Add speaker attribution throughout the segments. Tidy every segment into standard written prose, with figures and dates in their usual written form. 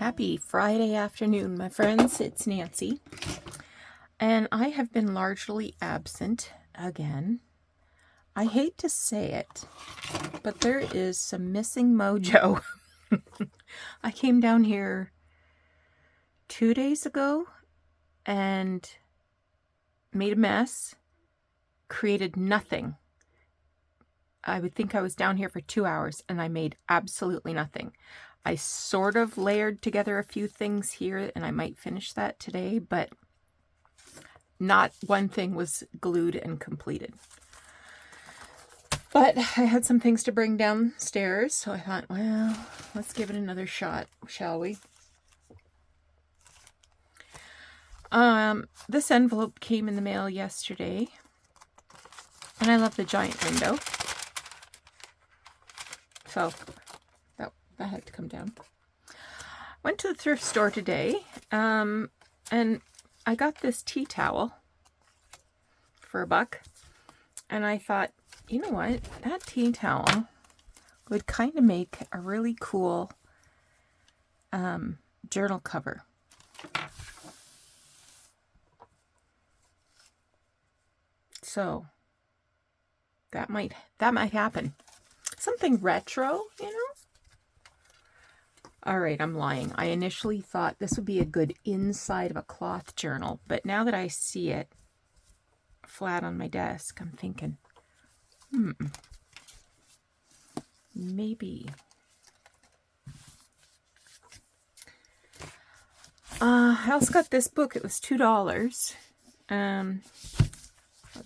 Speaker 1: Happy Friday afternoon, my friends. It's Nancy, and I have been largely absent again. I hate to say it, but there is some missing mojo. I came down here 2 days ago and made a mess, created nothing. I would think I was down here for 2 hours and I made absolutely nothing. I sort of layered together a few things here and I might finish that today, but not one thing was glued and completed. But I had some things to bring downstairs, so I thought, well, let's give it another shot, shall we? This envelope came in the mail yesterday, and I love the giant window. So that had to come down. Went to the thrift store today, and I got this tea towel for $1. And I thought, you know what? That tea towel would kind of make a really cool journal cover. So that might happen. Something retro, you know? All right, I'm lying. I initially thought this would be a good inside of a cloth journal, but now that I see it flat on my desk, I'm thinking, maybe. I also got this book. It was $2. I'll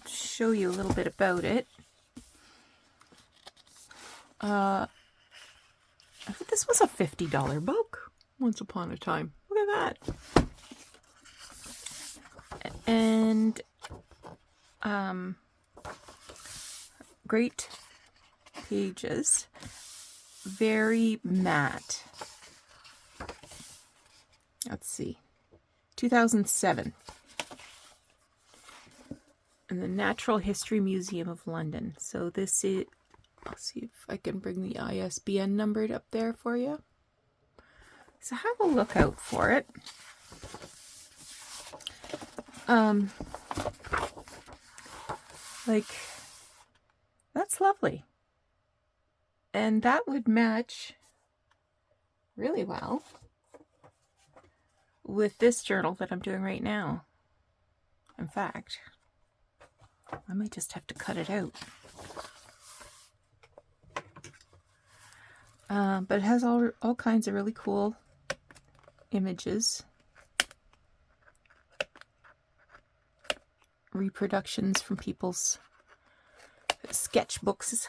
Speaker 1: show you a little bit about it. This was a $50 book once upon a time. Look at that. And great pages. Very matte. Let's see. 2007. In the Natural History Museum of London. So this is, I'll see if I can bring the ISBN number up there for you. So have a look out for it. Like, that's lovely. And that would match really well with this journal that I'm doing right now. In fact, I might just have to cut it out. But it has all kinds of really cool images. Reproductions from people's sketchbooks,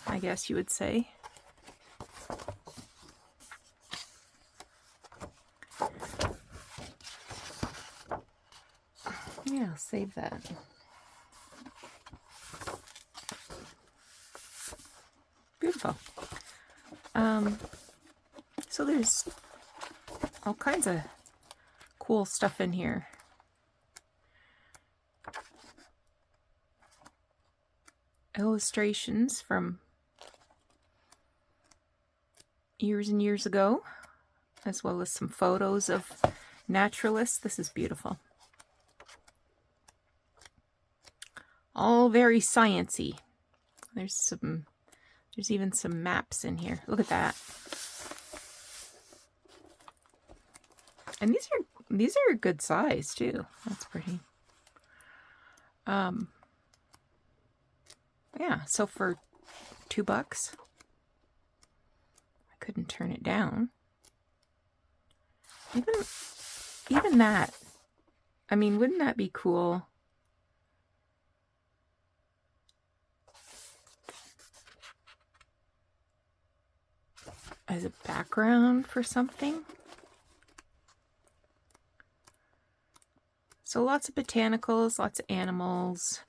Speaker 1: I guess you would say. Yeah, I'll save that. Beautiful. So there's all kinds of cool stuff in here. Illustrations from years and years ago, as well as some photos of naturalists. This is beautiful. All very sciencey. There's even some maps in here. Look at that. And these are a good size too. That's pretty. Yeah, so for $2, I couldn't turn it down. Even that. I mean, wouldn't that be cool? As a background for something. So lots of botanicals, lots of animals.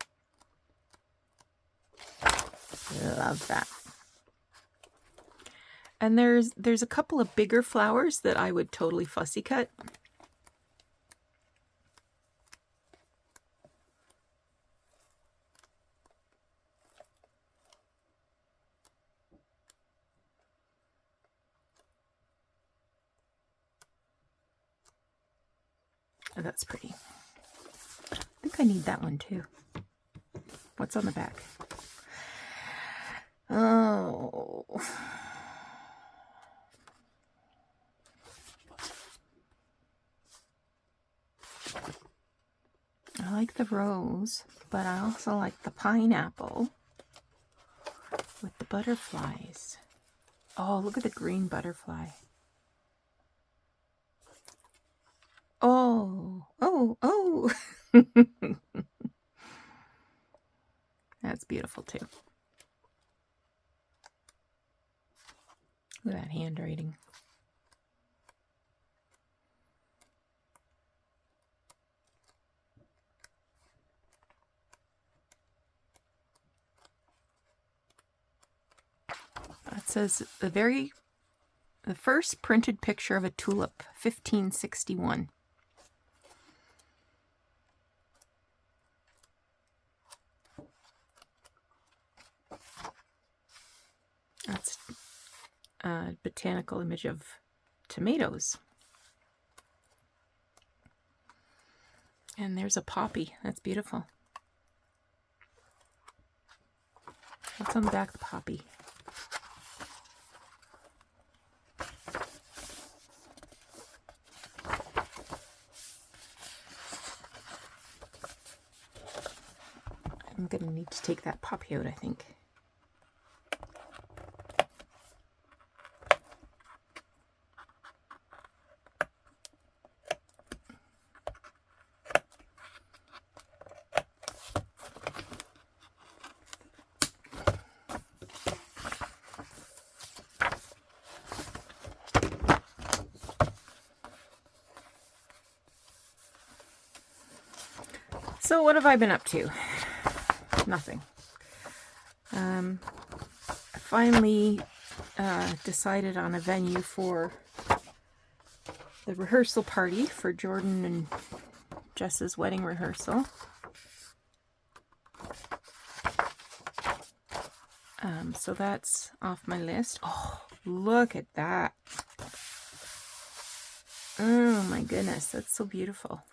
Speaker 1: Love that. And there's a couple of bigger flowers that I would totally fussy cut. Oh, that's pretty. I think I need that one too. What's on the back? Oh. I like the rose, but I also like the pineapple with the butterflies. Oh, look at the green butterfly. Oh, oh, oh. That's beautiful too. Look at that handwriting. It says the first printed picture of a tulip, 1561. That's a botanical image of tomatoes. And there's a poppy. That's beautiful. What's on the back of the poppy? I'm going to need to take that poppy out, I think. So what have I been up to? Nothing. I finally decided on a venue for the rehearsal party for Jordan and Jess's wedding rehearsal. So that's off my list. Oh, look at that. Oh my goodness, that's so beautiful.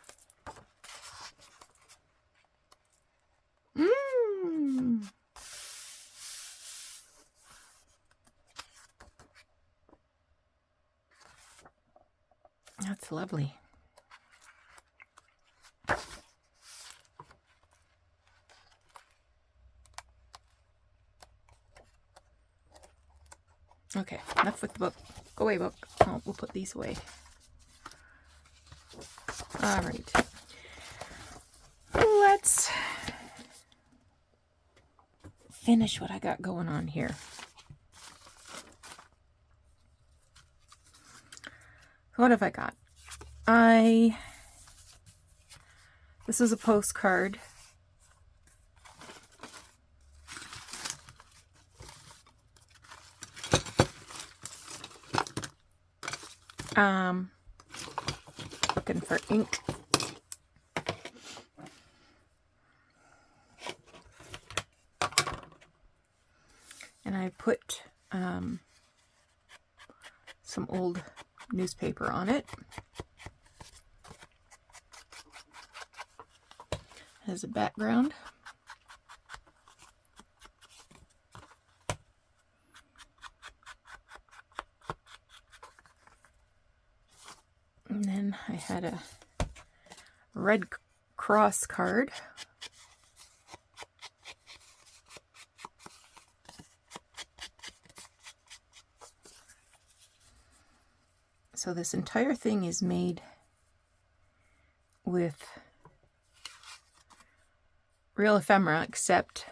Speaker 1: That's lovely. Okay, enough with the book. Go away, book. Oh, we'll put these away. All right. Let's finish what I got going on here. What have I got? This is a postcard. Looking for ink. And I put some old newspaper on it as a background. And then I had a Red Cross card. So this entire thing is made with real ephemera, except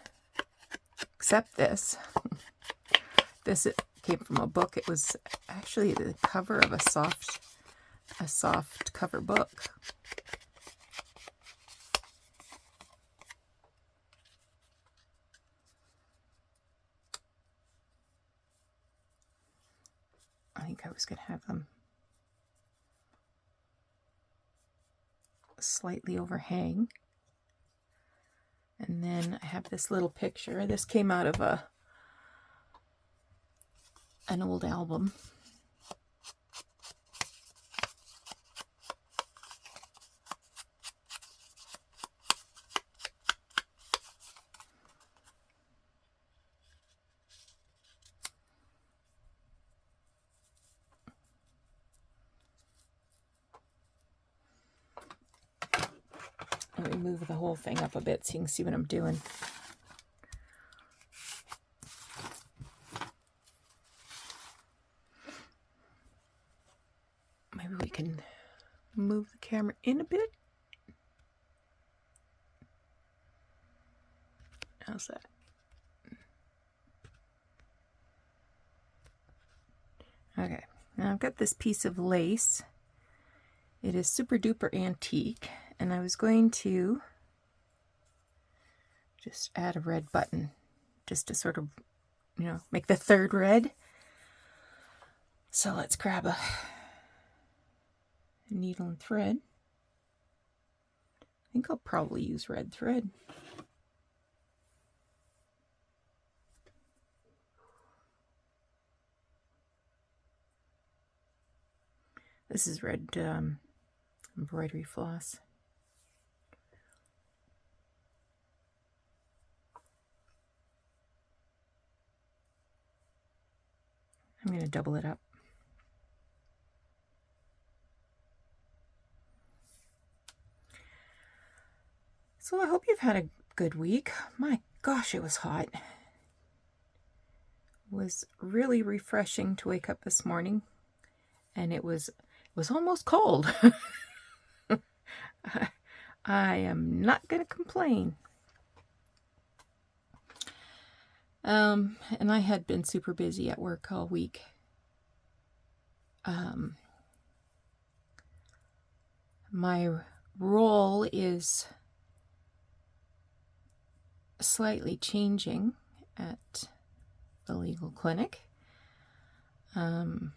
Speaker 1: this. This came from a book. It was actually the cover of a soft cover book. I think I was going to have them slightly overhang. And then I have this little picture. This came out of an old album. Let me move the whole thing up a bit so you can see what I'm doing. Maybe we can move the camera in a bit. How's that? Okay, now I've got this piece of lace. It is super duper antique, and I was going to just add a red button just to sort of, you know, make the third red. So let's grab a needle and thread. I think I'll probably use red thread. This is red embroidery floss. I'm going to double it up. So I hope you've had a good week. My gosh, it was hot. It was really refreshing to wake up this morning, and it was almost cold. I am not going to complain. And I had been super busy at work all week. My role is slightly changing at the legal clinic. I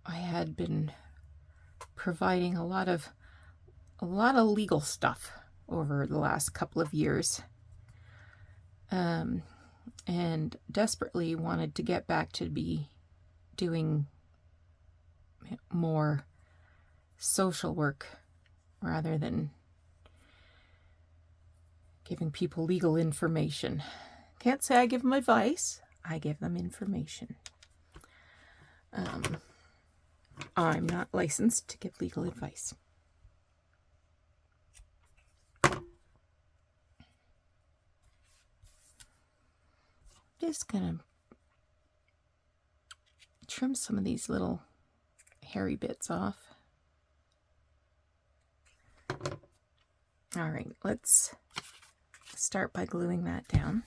Speaker 1: had been providing a lot of legal stuff over the last couple of years, and desperately wanted to get back to be doing more social work rather than giving people legal information. Can't say I give them advice, I give them information. I'm not licensed to give legal advice. Just gonna trim some of these little hairy bits off. All right, let's start by gluing that down.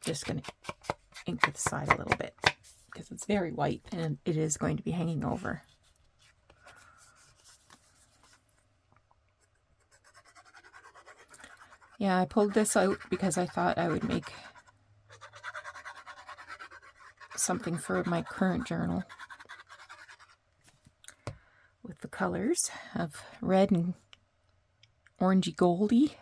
Speaker 1: Just going to ink the side a little bit because it's very white and it is going to be hanging over. Yeah, I pulled this out because I thought I would make something for my current journal with the colors of red and orangey goldy.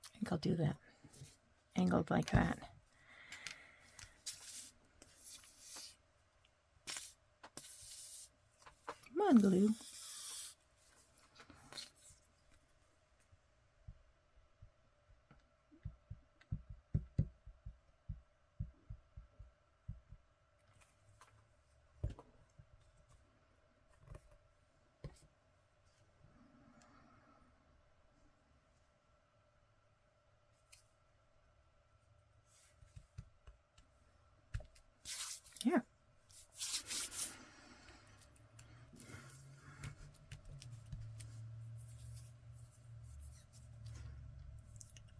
Speaker 1: I think I'll do that, angled like that. Come on, glue. Yeah.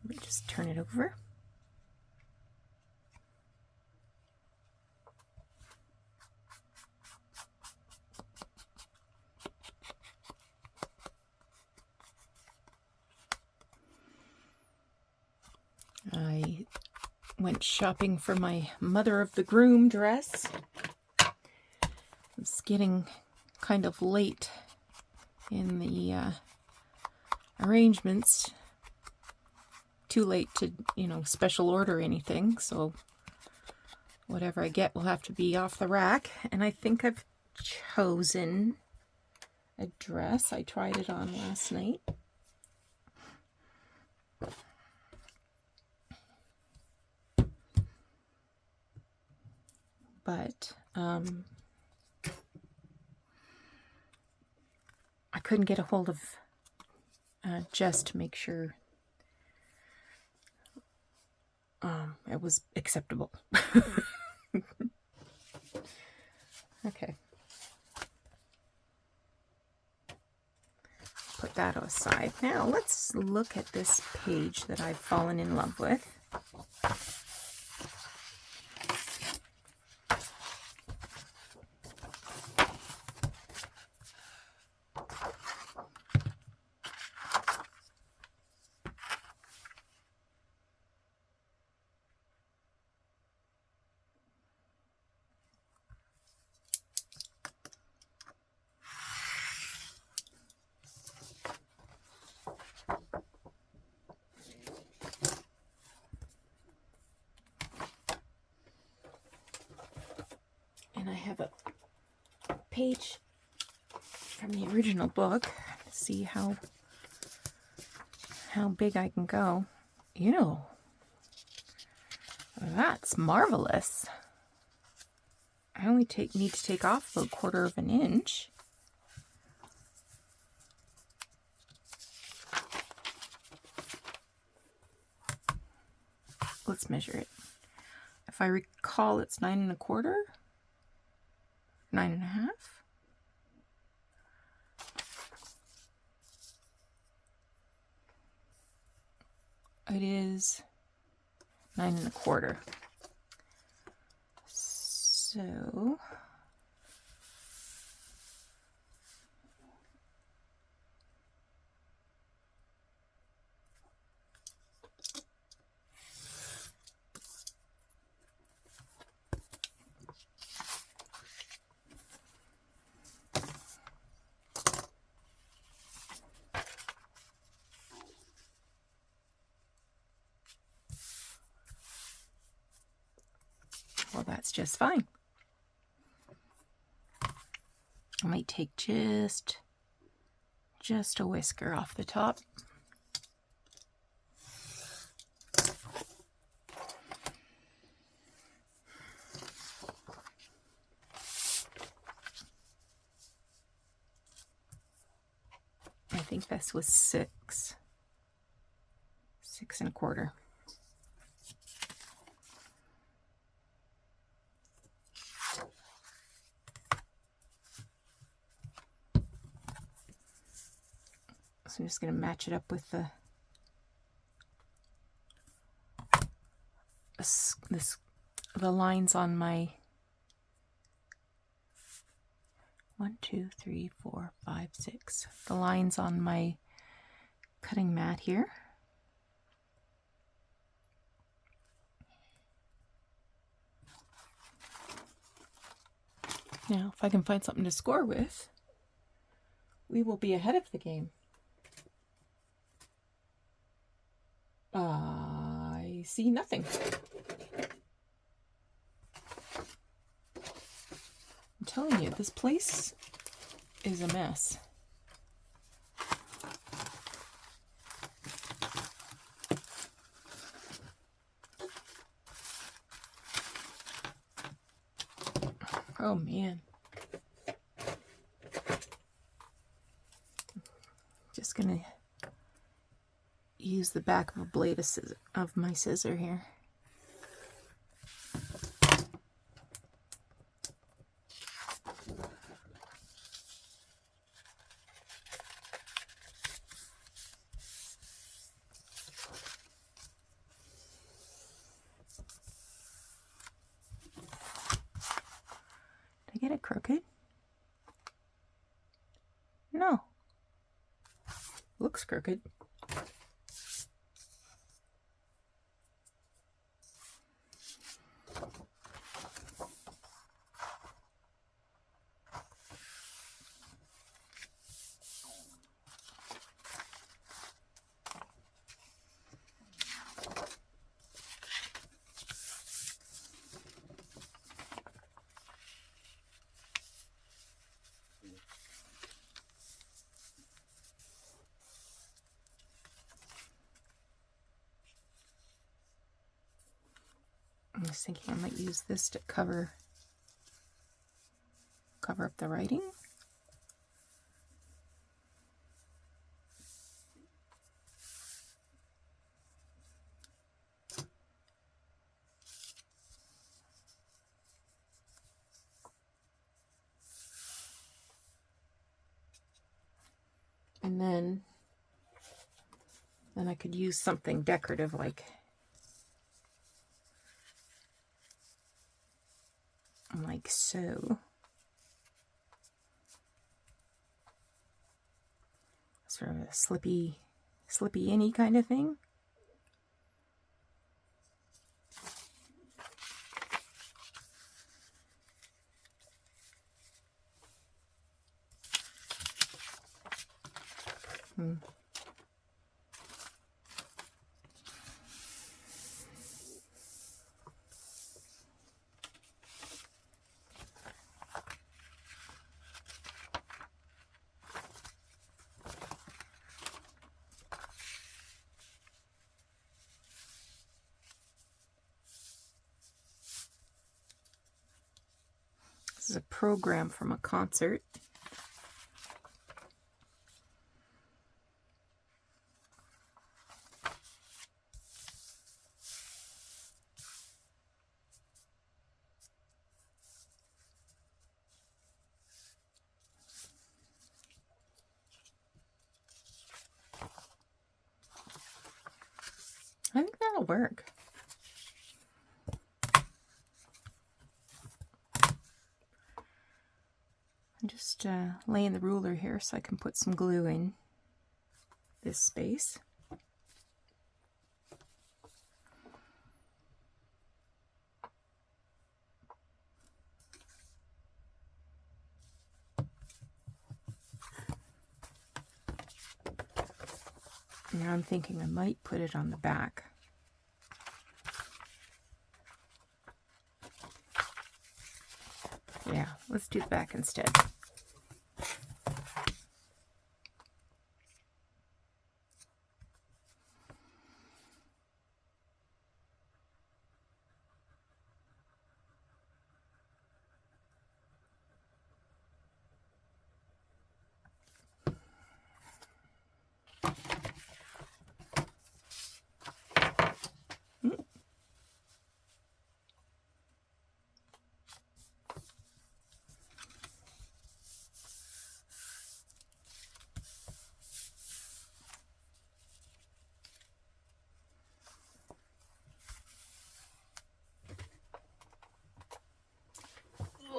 Speaker 1: Let me just turn it over. I went shopping for my mother of the groom dress. It's getting kind of late in the arrangements. Too late to, special order anything, so whatever I get will have to be off the rack. And I think I've chosen a dress. I tried it on last night. But I couldn't get a hold of Jess to make sure it was acceptable. Okay. Put that aside. Now let's look at this page that I've fallen in love with. And I have a page from the original book. See how big I can go. That's marvelous. I only need to take off about 1/4 of an inch. Let's measure it. If I recall, it's 9 1/4, 9 1/2. It is 9 1/4. So well, that's just fine. I might take just a whisker off the top. I think this was 6 1/4. So I'm just going to match it up with the lines on my 1, 2, 3, 4, 5, 6. The lines on my cutting mat here. Now, if I can find something to score with, we will be ahead of the game. I see nothing. I'm telling you, this place is a mess. Oh man. Just gonna use the back of a blade of my scissor here. get it crooked? No. Looks crooked. I was thinking I might use this to cover up the writing. And then I could use something decorative like so. Sort of a slippy inny kind of thing. This is a program from a concert. I think that'll work. I'm just laying the ruler here so I can put some glue in this space. Now I'm thinking I might put it on the back. Yeah, let's do the back instead.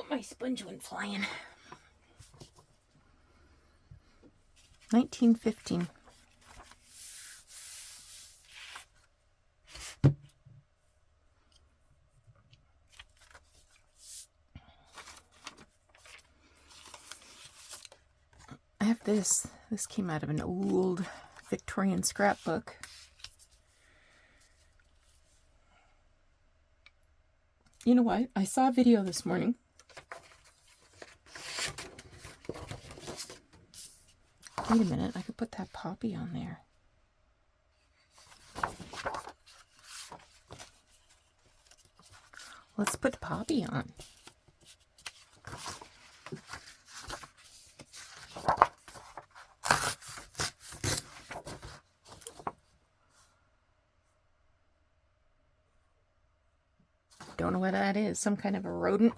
Speaker 1: My sponge went flying. 1915. I have this. This came out of an old Victorian scrapbook. You know what? I saw a video this morning. Wait a minute, I could put that poppy on there. Let's put poppy on. Don't know what that is. Some kind of a rodent.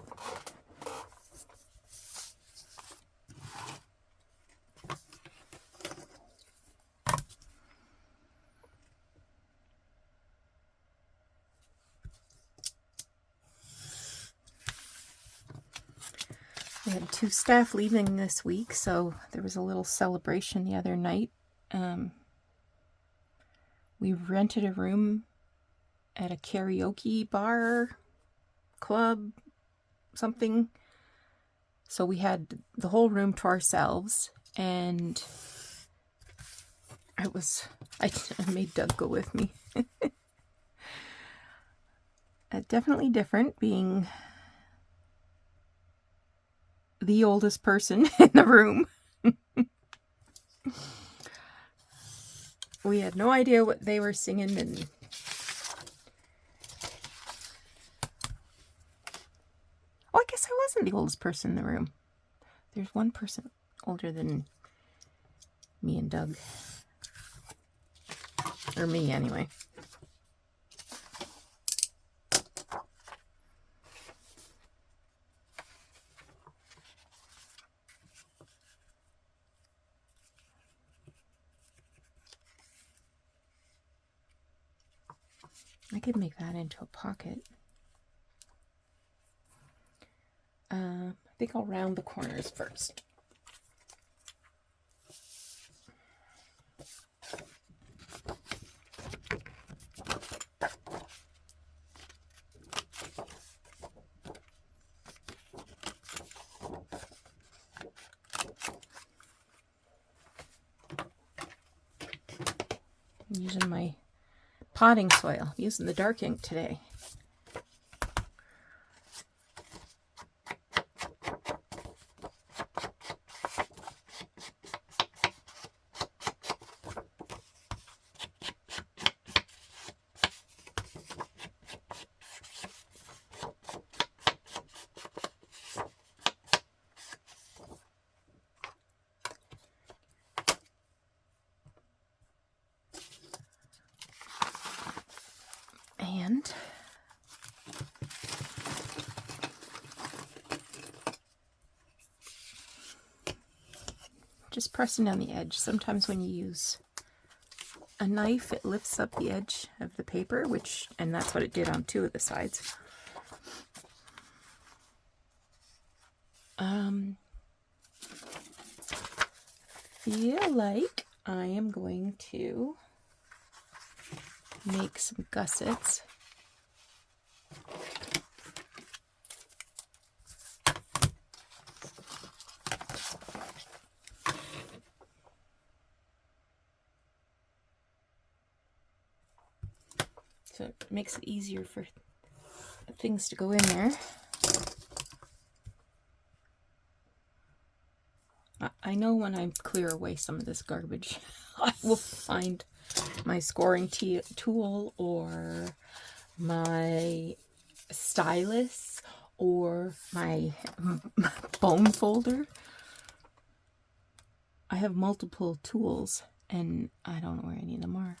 Speaker 1: We had 2 staff leaving this week, so there was a little celebration the other night. We rented a room at a karaoke bar, club, something. So we had the whole room to ourselves, and I made Doug go with me. Definitely different being the oldest person in the room. We had no idea what they were singing, and I guess I wasn't the oldest person in the room. There's one person older than me and Doug. Or me, anyway. I could make that into a pocket. I think I'll round the corners first. I'm using my potting soil. I'm using the dark ink today. And just pressing down the edge. Sometimes when you use a knife, it lifts up the edge of the paper, and that's what it did on 2 of the sides. Feel like I am going to make some gussets. So it makes it easier for things to go in there. I know when I clear away some of this garbage, I will find my scoring tool or my stylus or my bone folder. I have multiple tools and I don't know where any of them are.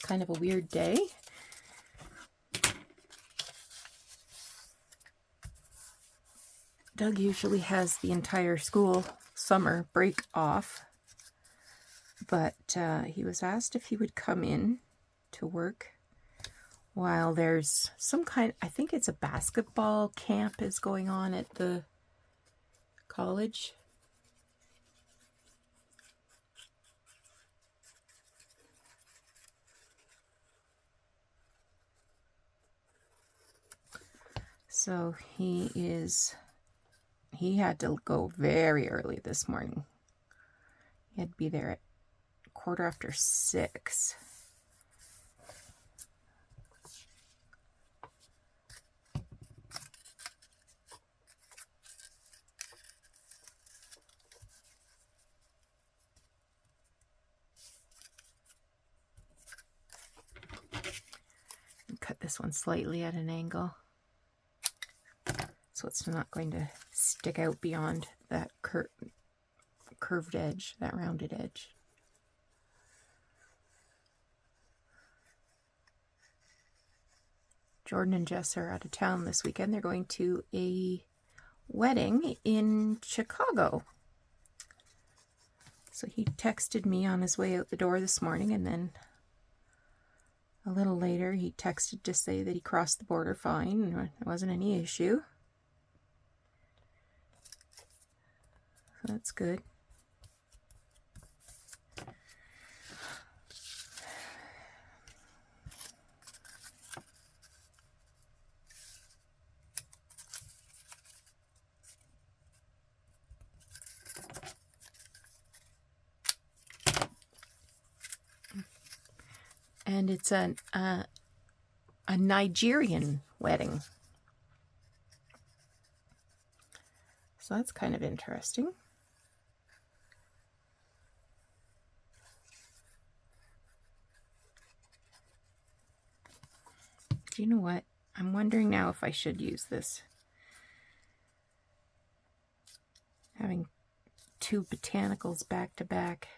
Speaker 1: Kind of a weird day. Doug usually has the entire school summer break off, but he was asked if he would come in to work while there's some kind, I think it's a basketball camp is going on at the college. So he had to go very early this morning. He had to be there at 6:15. this one slightly at an angle, so it's not going to stick out beyond that curved edge, that rounded edge. Jordan and Jess are out of town this weekend. They're going to a wedding in Chicago. So he texted me on his way out the door this morning, and then a little later he texted to say that he crossed the border fine and there wasn't any issue. So that's good. And it's a Nigerian wedding. So that's kind of interesting. Do you know what? I'm wondering now if I should use this. Having two botanicals back to back.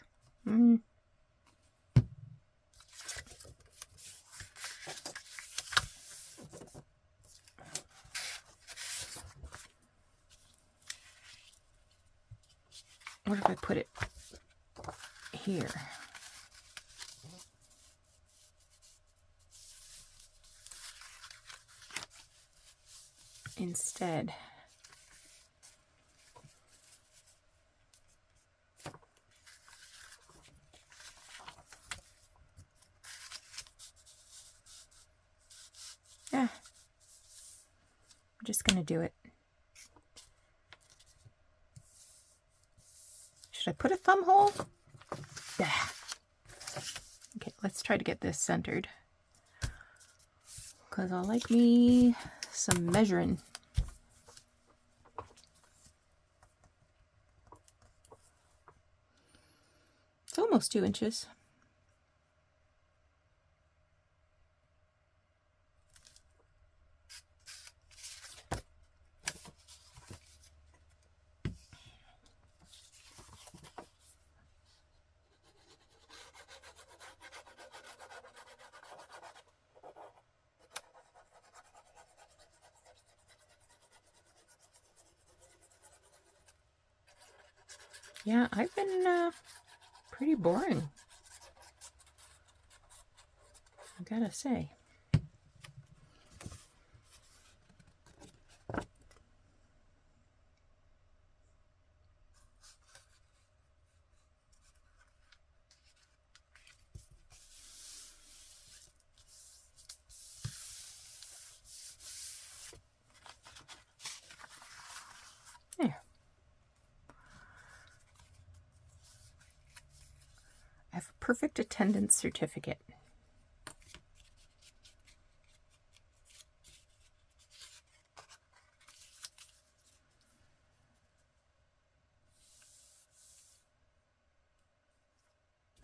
Speaker 1: What if I put it here? Instead. Yeah. I'm just going to do it. Should I put a thumb hole? Yeah. Okay, let's try to get this centered, because I like me some measuring. It's almost 2 inches. Yeah, I've been pretty boring, I gotta say. There. I have a perfect attendance certificate.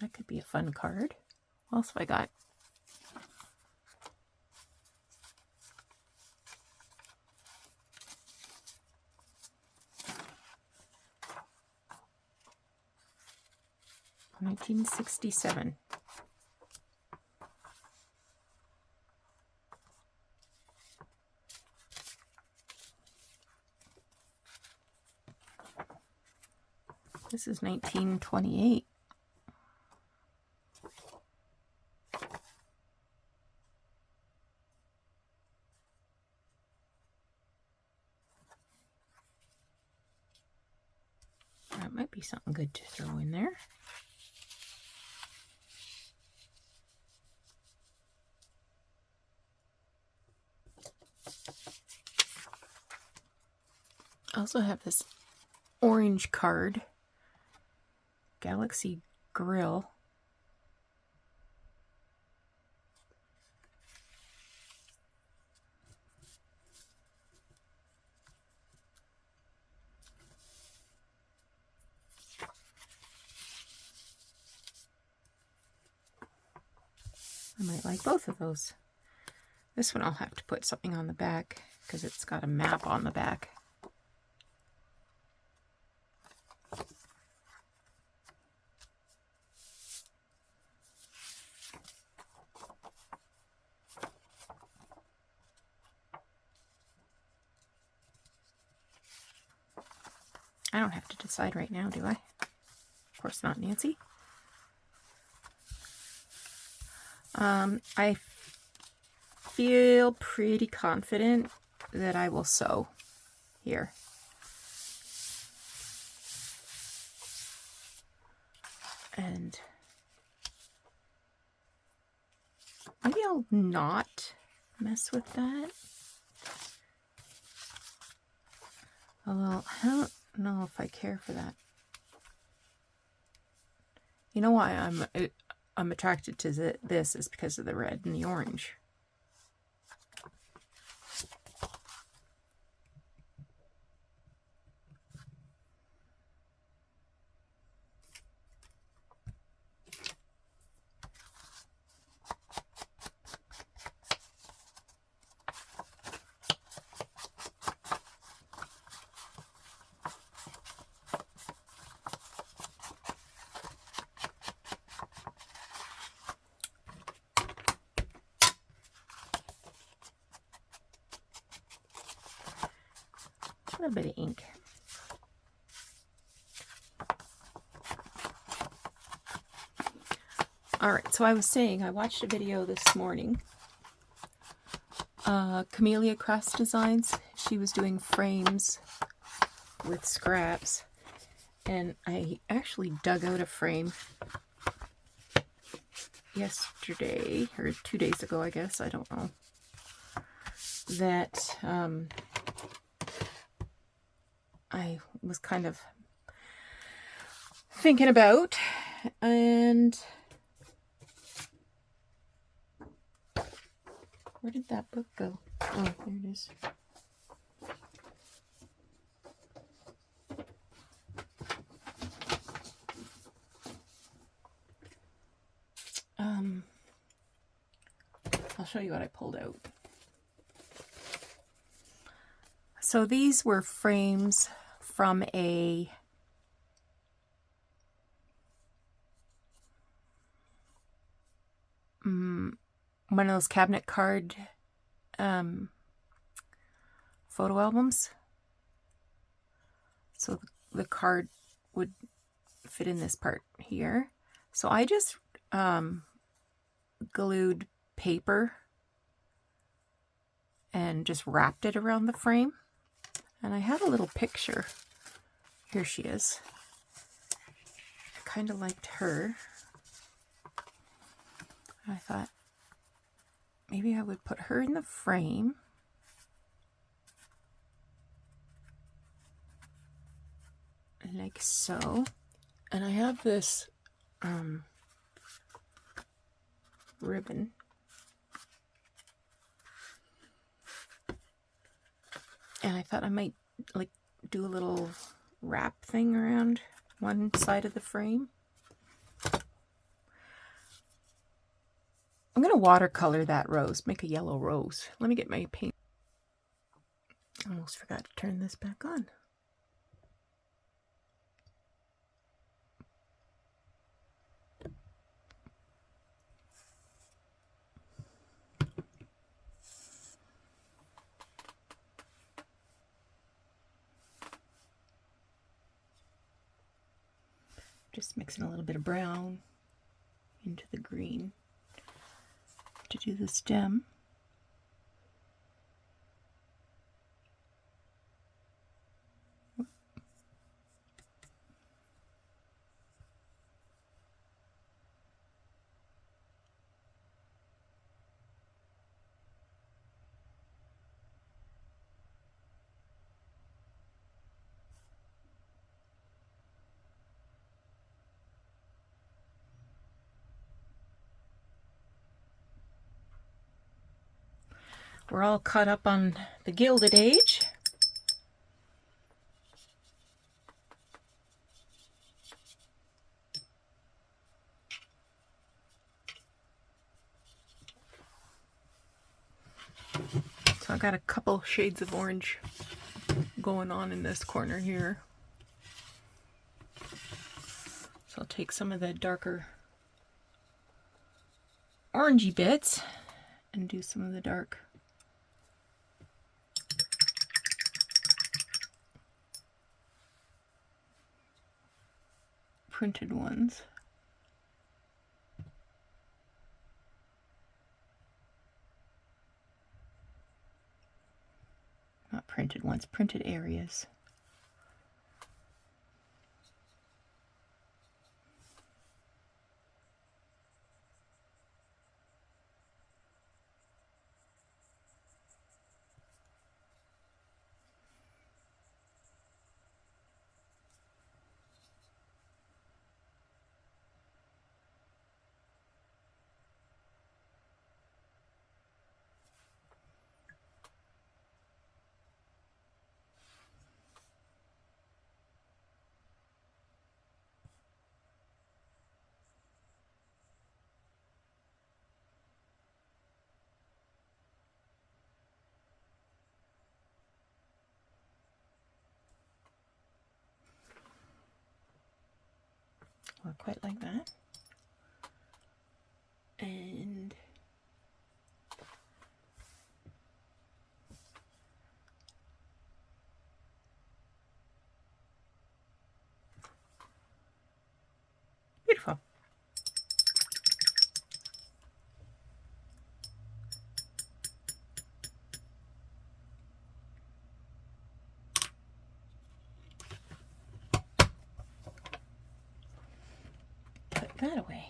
Speaker 1: That could be a fun card. What else have I got? $1967. This is 1928. That might be something good to throw in there. I also have this orange card, Galaxy Grill. I might like both of those. This one I'll have to put something on the back because it's got a map on the back. I don't have to decide right now, do I? Of course not, Nancy. I feel pretty confident that I will sew here. And maybe I'll not mess with that. Although I don't know if I care for that. You know why I'm attracted to this is because of the red and the orange. A little bit of ink. All right, so I was saying I watched a video this morning. Camellia Crafts Designs. She was doing frames with scraps, and I actually dug out a frame yesterday or 2 days ago, I guess. I don't know. That I was kind of thinking about, and where did that book go? Oh, there it is. I'll show you what I pulled out. So these were frames from a one of those cabinet card photo albums. So the card would fit in this part here. So I just glued paper and just wrapped it around the frame. And I have a little picture. Here she is. I kind of liked her. I thought maybe I would put her in the frame. Like so. And I have this ribbon. And I thought I might like do a little wrap thing around one side of the frame. I'm going to watercolor that rose, make a yellow rose. Let me get my paint. Almost forgot to turn this back on. Just mixing a little bit of brown into the green to do the stem. We're all caught up on the Gilded Age. got a couple shades of orange going on in this corner here. So I'll take some of the darker orangey bits and do some of the dark printed ones. Not printed ones, printed areas. Not quite like that. And beautiful. Put that away.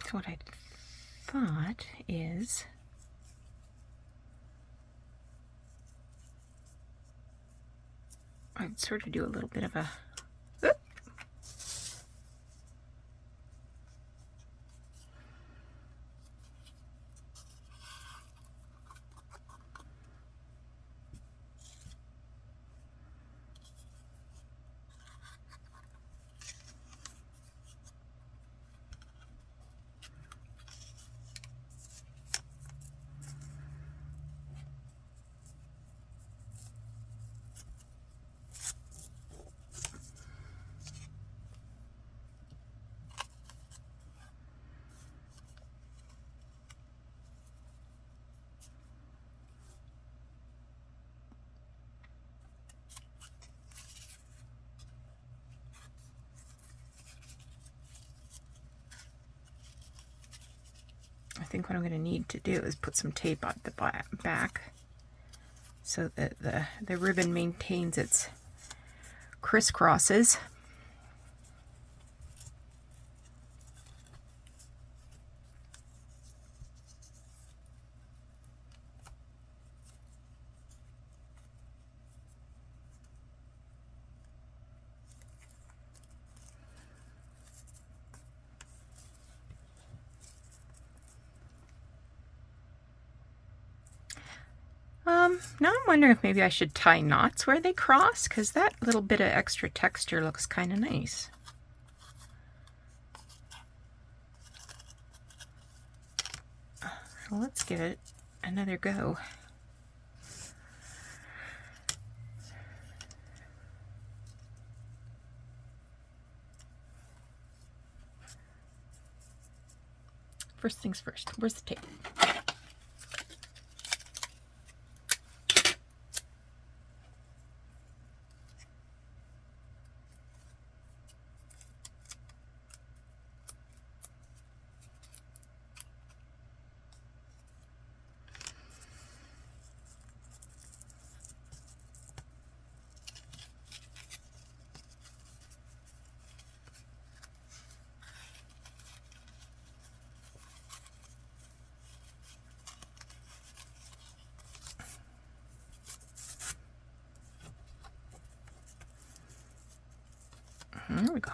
Speaker 1: So what I thought is I'd sort of do a little bit of a I think what I'm going to need to do is put some tape on the back so that the ribbon maintains its crisscrosses. Now I'm wondering if maybe I should tie knots where they cross, because that little bit of extra texture looks kind of nice. So let's give it another go. First things first, where's the tape? There we go.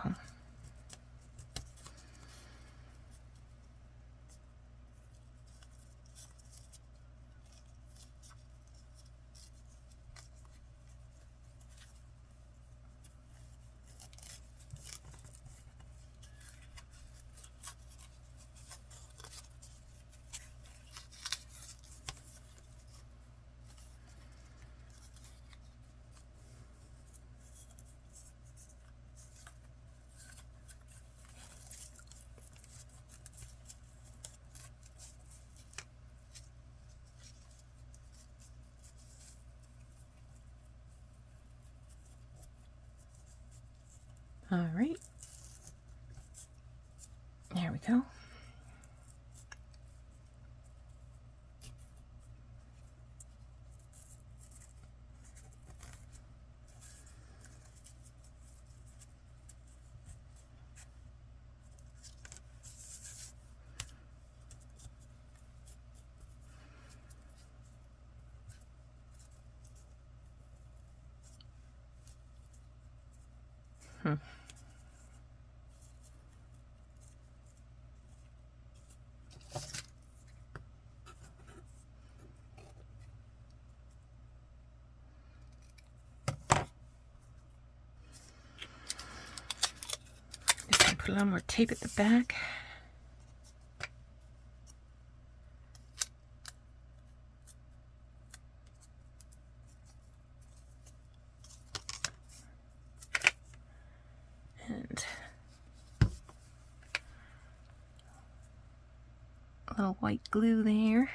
Speaker 1: All right. There we go. Just gonna put a little more tape at the back. And a little white glue there.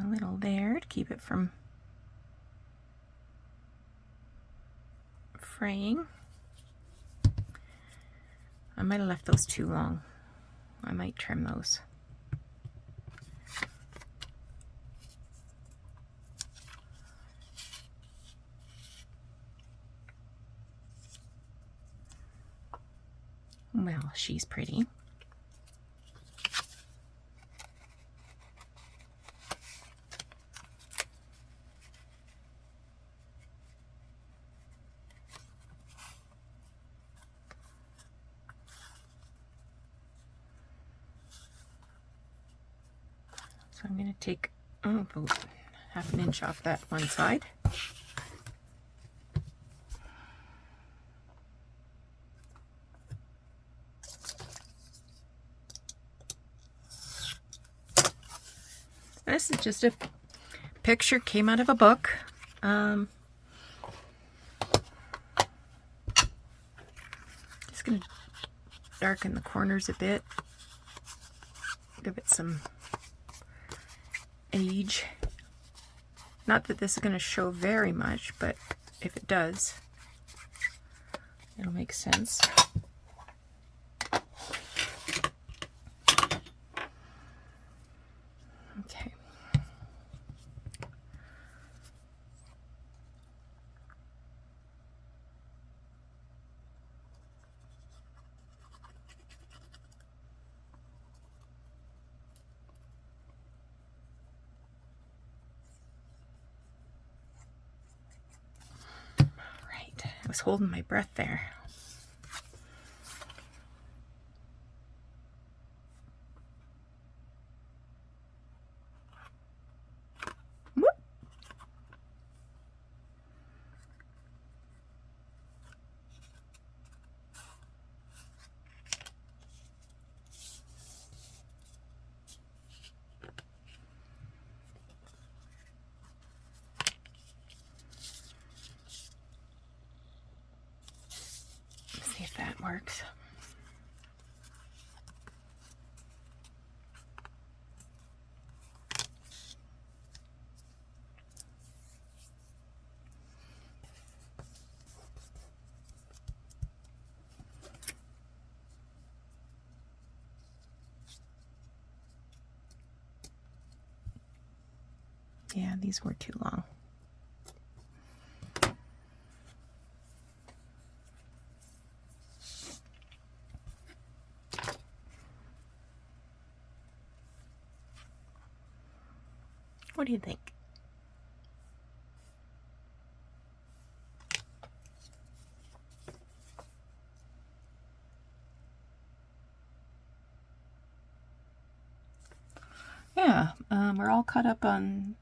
Speaker 1: A little there to keep it from fraying. I might have left those too long. I might trim those. Well, she's pretty. So I'm going to take about half an inch off that one side. This is just a picture, came out of a book. Just going to darken the corners a bit. Give it some age. Not that this is going to show very much, but if it does, it'll make sense. Okay. I was holding my breath there. Whoop. See if that works. Yeah, these were too long. What do you think? Yeah, we're all caught up on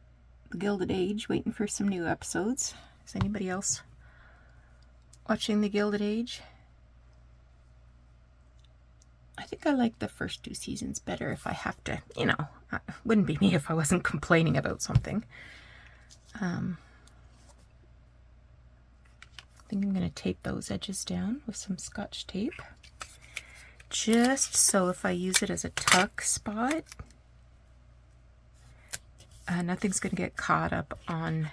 Speaker 1: The Gilded Age, waiting for some new episodes. Is anybody else watching The Gilded Age? I think I like the first 2 seasons better if I have to, you know, it wouldn't be me if I wasn't complaining about something. I think I'm going to tape those edges down with some Scotch tape. Just so if I use it as a tuck spot, nothing's going to get caught up on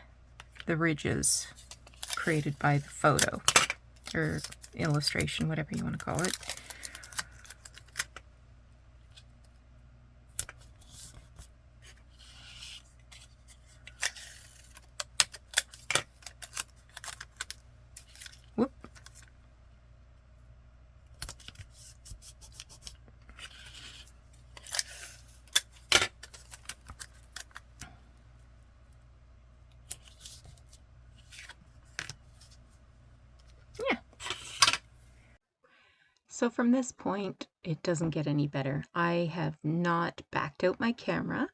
Speaker 1: the ridges created by the photo or illustration, whatever you want to call it. Whoop. Yeah. So from this point, it doesn't get any better. I have not backed out my camera,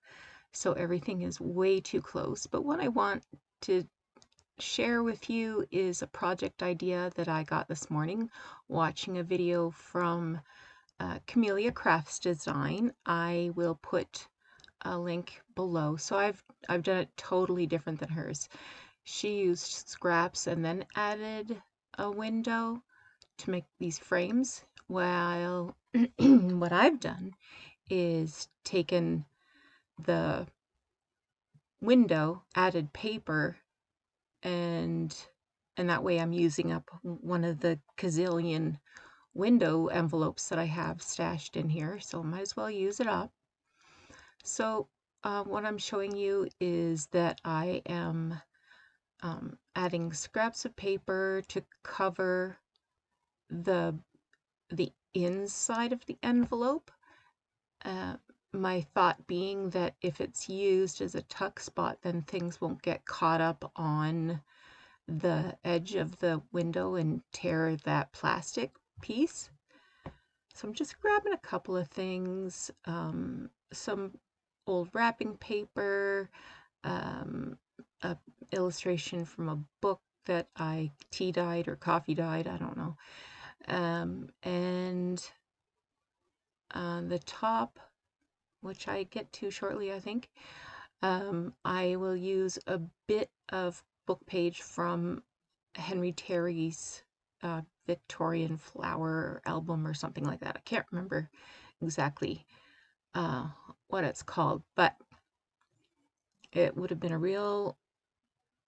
Speaker 1: so everything is way too close. But what I want to share with you is a project idea that I got this morning watching a video from Camellia Crafts Design. I will put a link below. So I've done it totally different than hers. She used scraps and then added a window to make these frames, while what I've done is taken the window, added paper, and that way I'm using up one of the gazillion window envelopes that I have stashed in here, so I might as well use it up. So what I'm showing you is that I am adding scraps of paper to cover the inside of the envelope. My thought being that if it's used as a tuck spot, then things won't get caught up on the edge of the window and tear that plastic piece. So I'm just grabbing a couple of things, some old wrapping paper, a illustration from a book that I tea dyed or coffee dyed, I don't know. And on the top, which I get to shortly, I think, I will use a bit of book page from Henry Terry's Victorian flower album or something like that. I can't remember exactly what it's called, but it would have been a real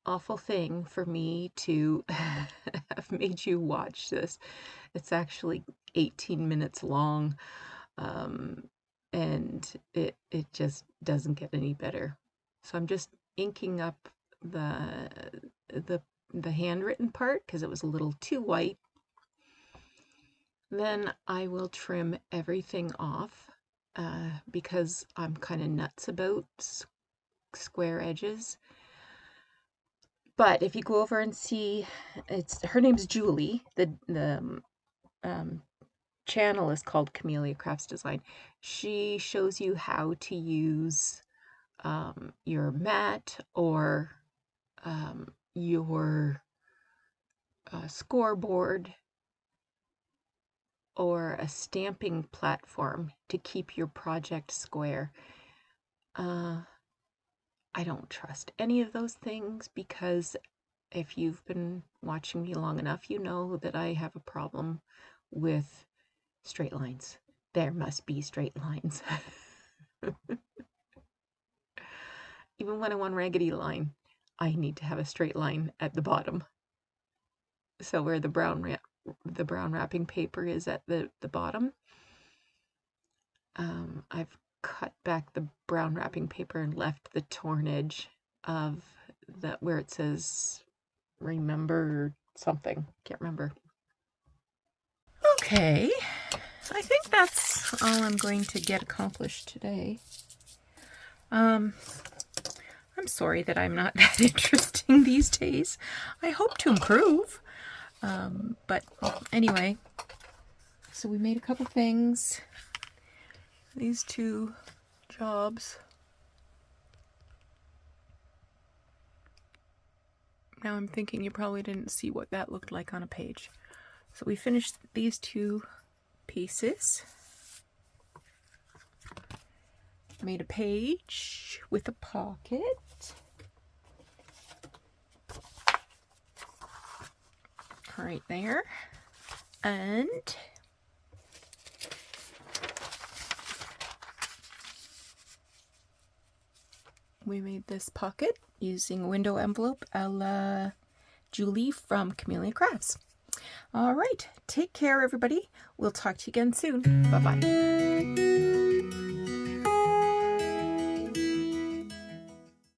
Speaker 1: awful thing for me to have made you watch this. It's actually 18 minutes long, and it just doesn't get any better. So I'm just inking up the handwritten part because it was a little too white. Then I will trim everything off because I'm kind of nuts about square edges. But if you go over and see, her name's Julie. The channel is called Camellia Crafts Design. She shows you how to use your mat or your scoreboard or a stamping platform to keep your project square. I don't trust any of those things because if you've been watching me long enough, you know that I have a problem with straight lines. There must be straight lines. Even when I want raggedy line, I need to have a straight line at the bottom. So where the brown wrapping paper is at the bottom, I've cut back the brown wrapping paper and left the torn edge of where it says remember something. Can't remember. Okay, I think that's all I'm going to get accomplished today. I'm sorry that I'm not that interesting these days. I hope to improve. But anyway, so we made a couple things. These two jobs. Now I'm thinking you probably didn't see what that looked like on a page. So we finished these two pieces. Made a page with a pocket. Right there. And We made this pocket using a window envelope a la Julie from Chameleon Crafts. All right, take care, everybody. We'll talk to you again soon. Bye-bye.